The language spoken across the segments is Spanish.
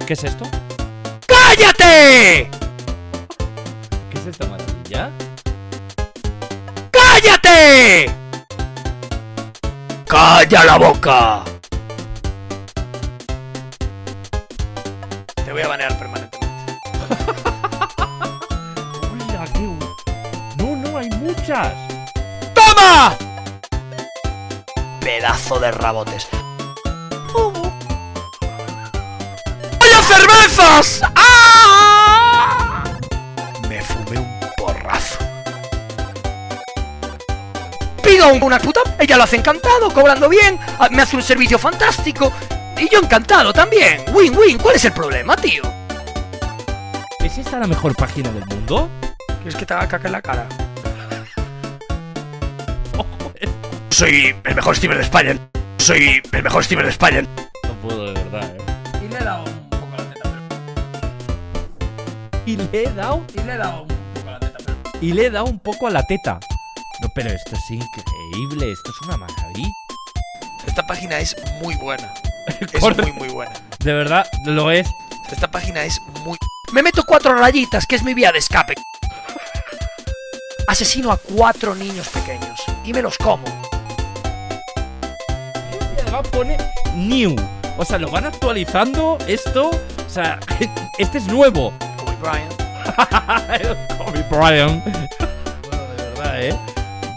¿Qué es esto? ¡Cállate! ¿Qué es esta maravilla? ¡Cállate! ¡Calla la boca! Te voy a banear permanentemente. Hola, no, hay muchas. ¡Toma! Pedazo de rabotes. ¡Vaya cervezas! ¡Ah! Me fumé un porrazo. Pido una puta, ella lo hace encantado, cobrando bien, me hace un servicio fantástico. Y yo encantado también. Win-win, ¿cuál es el problema, tío? ¿Es esta la mejor página del mundo? ¿Quieres que te haga caca en la cara? Soy el mejor streamer de España. Soy el mejor streamer de España. No puedo, de verdad, Y le he dado un poco a la teta, Y le he dado un poco a la teta, Y le he dado un poco a la teta. No, pero esto es increíble. Esto es una maravilla. Esta página es muy buena. Es muy buena. De verdad, lo es. Esta página es muy... Me meto 4 rayitas, que es mi vía de escape. Asesino a 4 niños pequeños y me los como. Y además pone new. O sea, lo van actualizando esto. O sea, este es nuevo. Kobe Bryant. Kobe Bryant. Bueno, de verdad,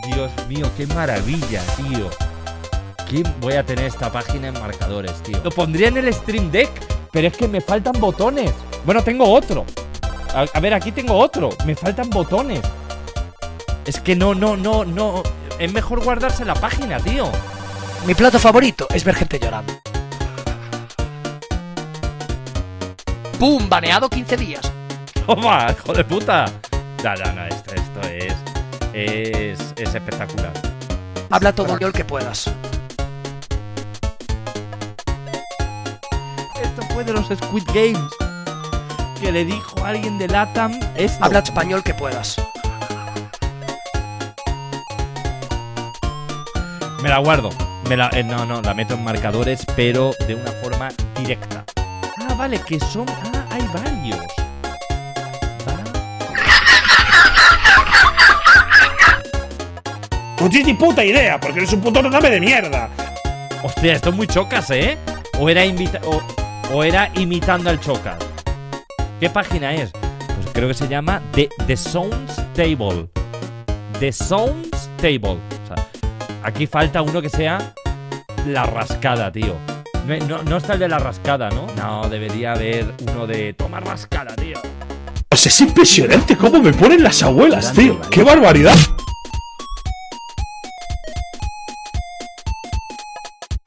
Dios mío, qué maravilla, tío. Voy a tener esta página en marcadores, tío. Lo pondría en el Stream Deck, pero es que me faltan botones. Bueno, tengo otro. A ver, aquí tengo otro. Me faltan botones. Es que no. Es mejor guardarse la página, tío. Mi plato favorito es ver gente llorando. ¡Pum! Baneado 15 días. Toma, hijo de puta. No, esto es espectacular. Habla todo el que puedas. Esto fue de los Squid Games. Que le dijo a alguien de LATAM esto. Habla español que puedas. Me la guardo. No, la meto en marcadores, pero de una forma directa. Ah, vale, que son... Ah, hay varios. No tienes ni puta idea, porque eres un puto notame de mierda. Hostia, esto es muy Chocas, ¿eh? O era imitando al Chocas. ¿Qué página es? Pues creo que se llama The Sounds Table. The Sounds Table. O sea, aquí falta uno que sea La Rascada, tío. No está el de La Rascada, ¿no? No, debería haber uno de Toma Rascada, tío. Pues es impresionante cómo me ponen las abuelas, tío. ¡Qué barbaridad!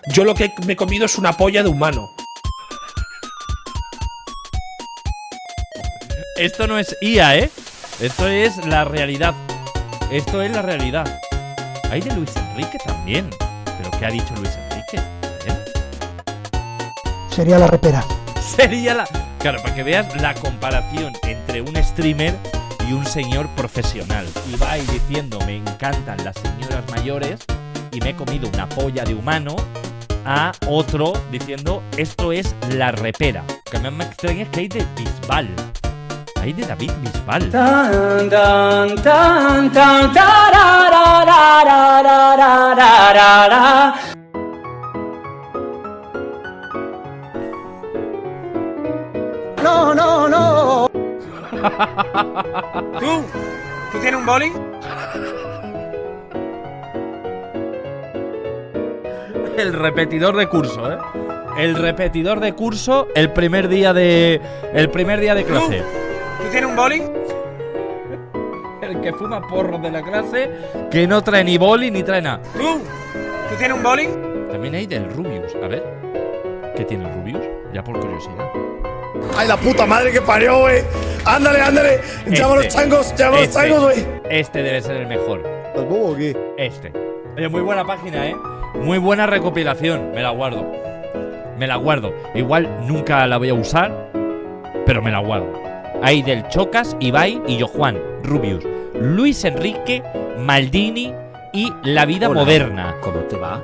Yo lo que me he comido es una polla de humano. Esto no es IA, ¿eh? Esto es la realidad. Esto es la realidad. Hay de Luis Enrique también. ¿Pero qué ha dicho Luis Enrique? Sería la repera. Sería la... Claro, para que veas la comparación entre un streamer y un señor profesional. Y va ahí diciendo, me encantan las señoras mayores y me he comido una polla de humano, a otro diciendo, esto es la repera. Lo que más me extraña es que hay de Bisbal. Hay de David Bisbal. No. ¿Tú tienes un boli? El repetidor de curso, ¿eh? El repetidor de curso el primer día de clase. ¿Tú tienes un boli? El que fuma porros de la clase, que no trae ni boli ni trae nada. ¿Tú tienes un boli? También hay del Rubius. A ver, ¿qué tiene el Rubius? Ya por curiosidad. ¡Ay, la puta madre que parió, güey! ¡Ándale! ¡Llama a los changos, güey! Este debe ser el mejor. ¿Al bobo o qué? Este. Oye, muy buena página, ¿eh? Muy buena recopilación. Me la guardo. Igual nunca la voy a usar, pero me la guardo. Hay del Chocas, Ibai y yo, Juan, Rubius, Luis Enrique, Maldini y La Vida Moderna. ¿Cómo te va?